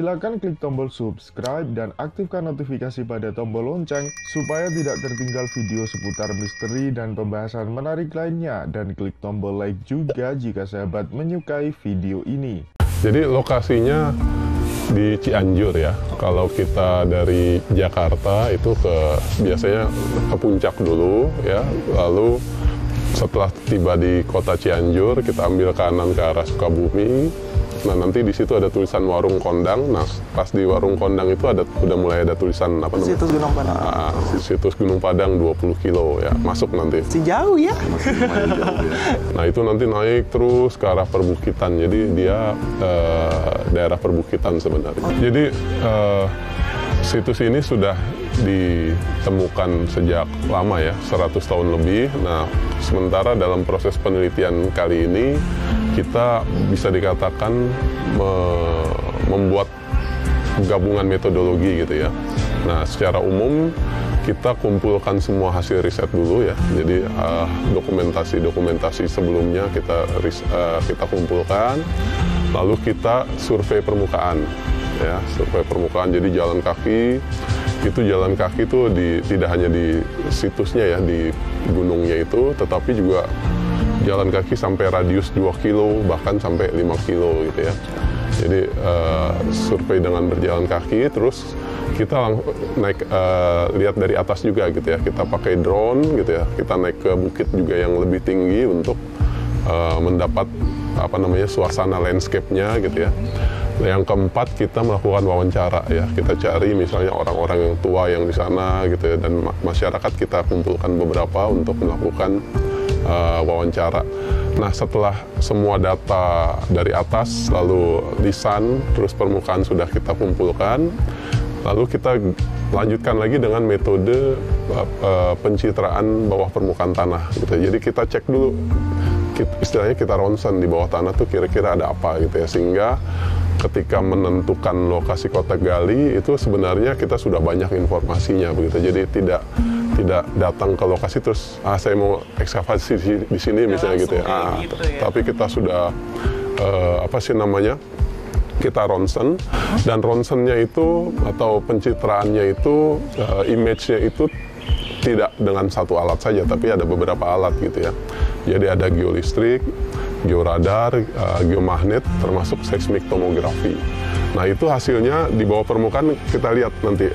Silakan klik tombol subscribe dan aktifkan notifikasi pada tombol lonceng supaya tidak tertinggal video seputar misteri dan pembahasan menarik lainnya, dan klik tombol like juga jika sahabat menyukai video ini. Jadi lokasinya di Cianjur ya. Kalau kita dari Jakarta itu biasanya ke puncak dulu ya, lalu setelah tiba di kota Cianjur kita ambil kanan ke arah Sukabumi. Nah, nanti di situ ada tulisan Warung Kondang. Nah, pas di Warung Kondang itu udah mulai ada tulisan apa namanya? Situs Gunung Padang. Situs Gunung Padang 20 kilo ya, masuk nanti. Si jauh ya. Nah, itu nanti naik terus ke arah perbukitan. Jadi dia daerah perbukitan sebenarnya. Jadi situs ini sudah ditemukan sejak lama ya, 100 tahun lebih. Nah, sementara dalam proses penelitian kali ini kita bisa dikatakan membuat gabungan metodologi gitu ya. Nah, secara umum kita kumpulkan semua hasil riset dulu ya. Jadi dokumentasi sebelumnya kita kumpulkan, lalu kita survei permukaan ya, survei permukaan. Jadi jalan kaki itu tidak hanya di situsnya ya, di gunungnya itu, tetapi juga jalan kaki sampai radius 2 kilo, bahkan sampai 5 kilo gitu ya. Jadi survei dengan berjalan kaki, terus kita naik lihat dari atas juga gitu ya. Kita pakai drone gitu ya, kita naik ke bukit juga yang lebih tinggi untuk mendapat suasana landscape-nya gitu ya. Yang keempat, kita melakukan wawancara ya. Kita cari misalnya orang-orang yang tua yang di sana gitu ya, dan masyarakat kita kumpulkan beberapa untuk melakukan wawancara. Nah, setelah semua data dari atas, lalu lisan, terus permukaan sudah kita kumpulkan, lalu kita lanjutkan lagi dengan metode pencitraan bawah permukaan tanah gitu. Jadi kita cek dulu, istilahnya kita ronsen di bawah tanah tuh kira-kira ada apa gitu ya, sehingga ketika menentukan lokasi kotak gali itu sebenarnya kita sudah banyak informasinya begitu. Jadi tidak datang ke lokasi terus saya mau ekskavasi di sini misalnya gitu ya. Tapi kita sudah kita ronsen, dan ronsennya itu atau pencitraannya itu image-nya itu tidak dengan satu alat saja, tapi ada beberapa alat gitu ya. Jadi ada geolistrik, georadar, geomagnet, termasuk seismik tomografi. Nah, itu hasilnya di bawah permukaan kita lihat nanti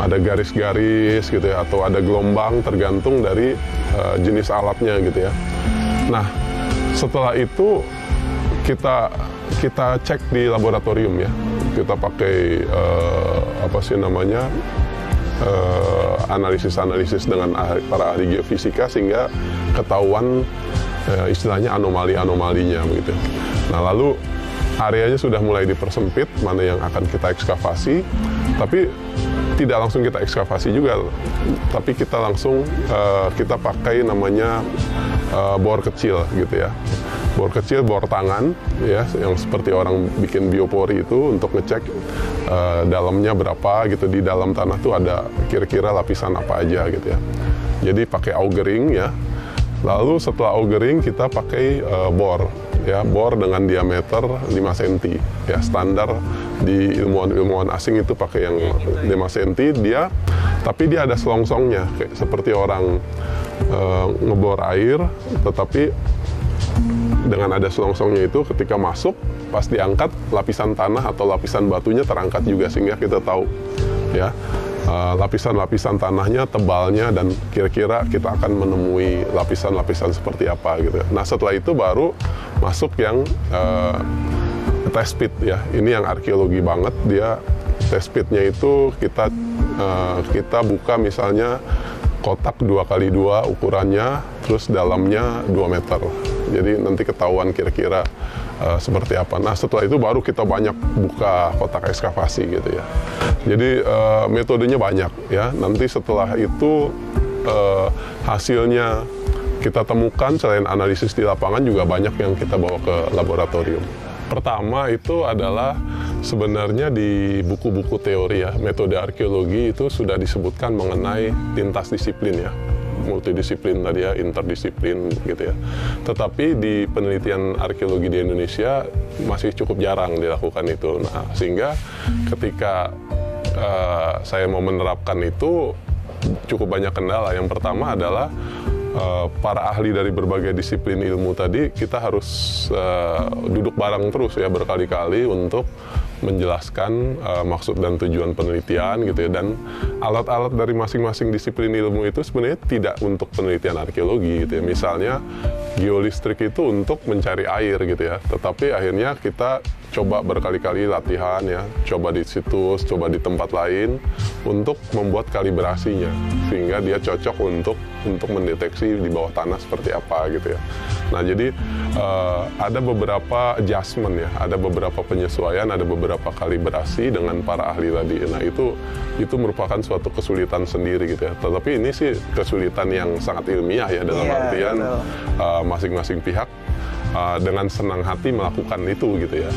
ada garis-garis gitu ya, atau ada gelombang tergantung dari jenis alatnya gitu ya. Nah, setelah itu kita cek di laboratorium ya. Kita pakai analisis dengan para ahli geofisika, sehingga ketahuan istilahnya anomali-anomalinya begitu. Nah, lalu areanya sudah mulai dipersempit mana yang akan kita ekskavasi, tapi tidak langsung kita ekskavasi juga, tapi kita langsung kita pakai namanya bor kecil gitu ya. Bor kecil, bor tangan ya, yang seperti orang bikin biopori itu, untuk ngecek dalamnya berapa gitu, di dalam tanah tuh ada kira-kira lapisan apa aja gitu ya. Jadi pakai augering ya. Lalu setelah augering kita pakai bor ya, bor dengan diameter 5 cm ya, standar di ilmuwan asing itu pakai yang 5 cm dia, tapi dia ada selongsongnya kayak seperti orang ngebor air, tetapi dengan ada selongsongnya itu ketika masuk pas diangkat lapisan tanah atau lapisan batunya terangkat juga, sehingga kita tahu ya lapisan-lapisan tanahnya, tebalnya, dan kira-kira kita akan menemui lapisan-lapisan seperti apa gitu. Nah, setelah itu baru masuk yang test pit ya. Ini yang arkeologi banget, dia test pitnya itu kita buka misalnya kotak 2x2 ukurannya, terus dalamnya 2 meter. Jadi nanti ketahuan kira-kira seperti apa. Nah, setelah itu baru kita banyak buka kotak ekskavasi gitu ya. Jadi metodenya banyak ya. Nanti setelah itu hasilnya kita temukan, selain analisis di lapangan juga banyak yang kita bawa ke laboratorium. Pertama itu adalah sebenarnya di buku-buku teori ya, metode arkeologi itu sudah disebutkan mengenai lintas disiplin ya. multidisiplin tadi ya, interdisiplin gitu ya. Tetapi di penelitian arkeologi di Indonesia masih cukup jarang dilakukan itu. Nah, sehingga ketika saya mau menerapkan itu cukup banyak kendala. Yang pertama adalah para ahli dari berbagai disiplin ilmu tadi, kita harus duduk bareng terus ya berkali-kali untuk menjelaskan maksud dan tujuan penelitian gitu ya. Dan alat-alat dari masing-masing disiplin ilmu itu sebenarnya tidak untuk penelitian arkeologi gitu ya. Misalnya geolistrik itu untuk mencari air gitu ya, tetapi akhirnya kita coba berkali-kali latihan ya, coba di situs, coba di tempat lain untuk membuat kalibrasinya sehingga dia cocok untuk mendeteksi di bawah tanah seperti apa gitu ya. Nah, jadi ada beberapa adjustment ya, ada beberapa penyesuaian, ada beberapa kalibrasi dengan para ahli tadi. Nah, itu merupakan suatu kesulitan sendiri gitu ya. Tetapi ini sih kesulitan yang sangat ilmiah ya, dalam artian masing-masing pihak dengan senang hati melakukan itu gitu ya.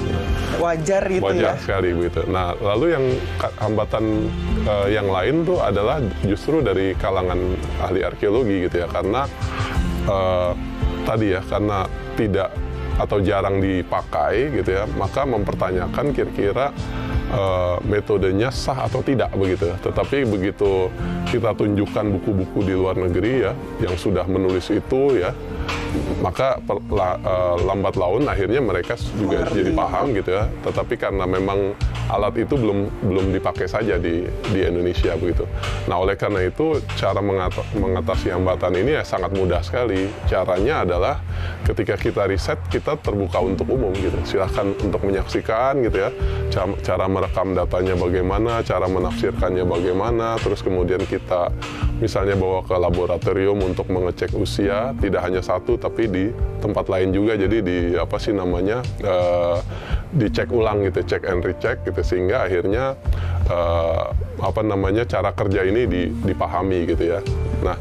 Wajar gitu ya. Wajar sekali begitu. Nah, lalu yang hambatan yang lain tuh adalah justru dari kalangan ahli arkeologi gitu ya, karena tadi ya, karena tidak atau jarang dipakai gitu ya, maka mempertanyakan kira-kira metodenya sah atau tidak begitu. Tetapi begitu kita tunjukkan buku-buku di luar negeri ya yang sudah menulis itu ya, maka lambat laun akhirnya mereka juga jadi paham gitu ya. Tetapi karena memang alat itu belum dipakai saja di Indonesia begitu. Nah, oleh karena itu cara mengatasi hambatan ini ya sangat mudah sekali. Caranya adalah ketika kita riset, kita terbuka untuk umum gitu. Silahkan untuk menyaksikan gitu ya. Cara merekam datanya bagaimana, cara menafsirkannya bagaimana, terus kemudian kita misalnya bawa ke laboratorium untuk mengecek usia, tidak hanya satu tapi di tempat lain juga. Jadi di apa sih namanya, dicek ulang gitu, check and recheck gitu, sehingga akhirnya apa namanya, cara kerja ini dipahami gitu ya. Nah,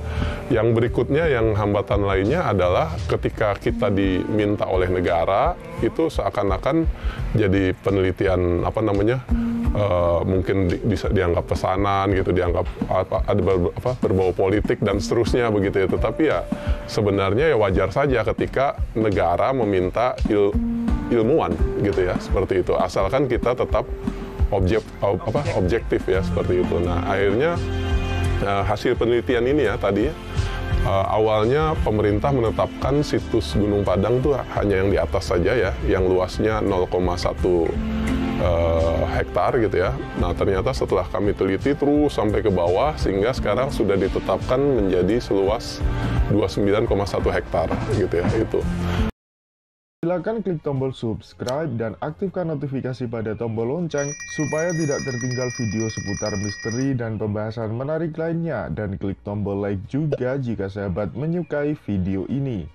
yang berikutnya, yang hambatan lainnya adalah ketika kita diminta oleh negara, itu seakan-akan jadi penelitian apa namanya, mungkin bisa dianggap pesanan gitu, dianggap ada berbau politik dan seterusnya begitu ya. Tetapi ya sebenarnya ya wajar saja ketika negara meminta ilmuwan gitu ya, seperti itu, asalkan kita tetap objektif ya, seperti itu. Nah, akhirnya hasil penelitian ini ya tadi awalnya pemerintah menetapkan situs Gunung Padang tuh hanya yang di atas saja ya, yang luasnya 0,1 hektar gitu ya. Nah, ternyata setelah kami teliti terus sampai ke bawah, sehingga sekarang sudah ditetapkan menjadi seluas 29,1 hektar gitu ya, itu. Silakan klik tombol subscribe dan aktifkan notifikasi pada tombol lonceng supaya tidak tertinggal video seputar misteri dan pembahasan menarik lainnya, dan klik tombol like juga jika sahabat menyukai video ini.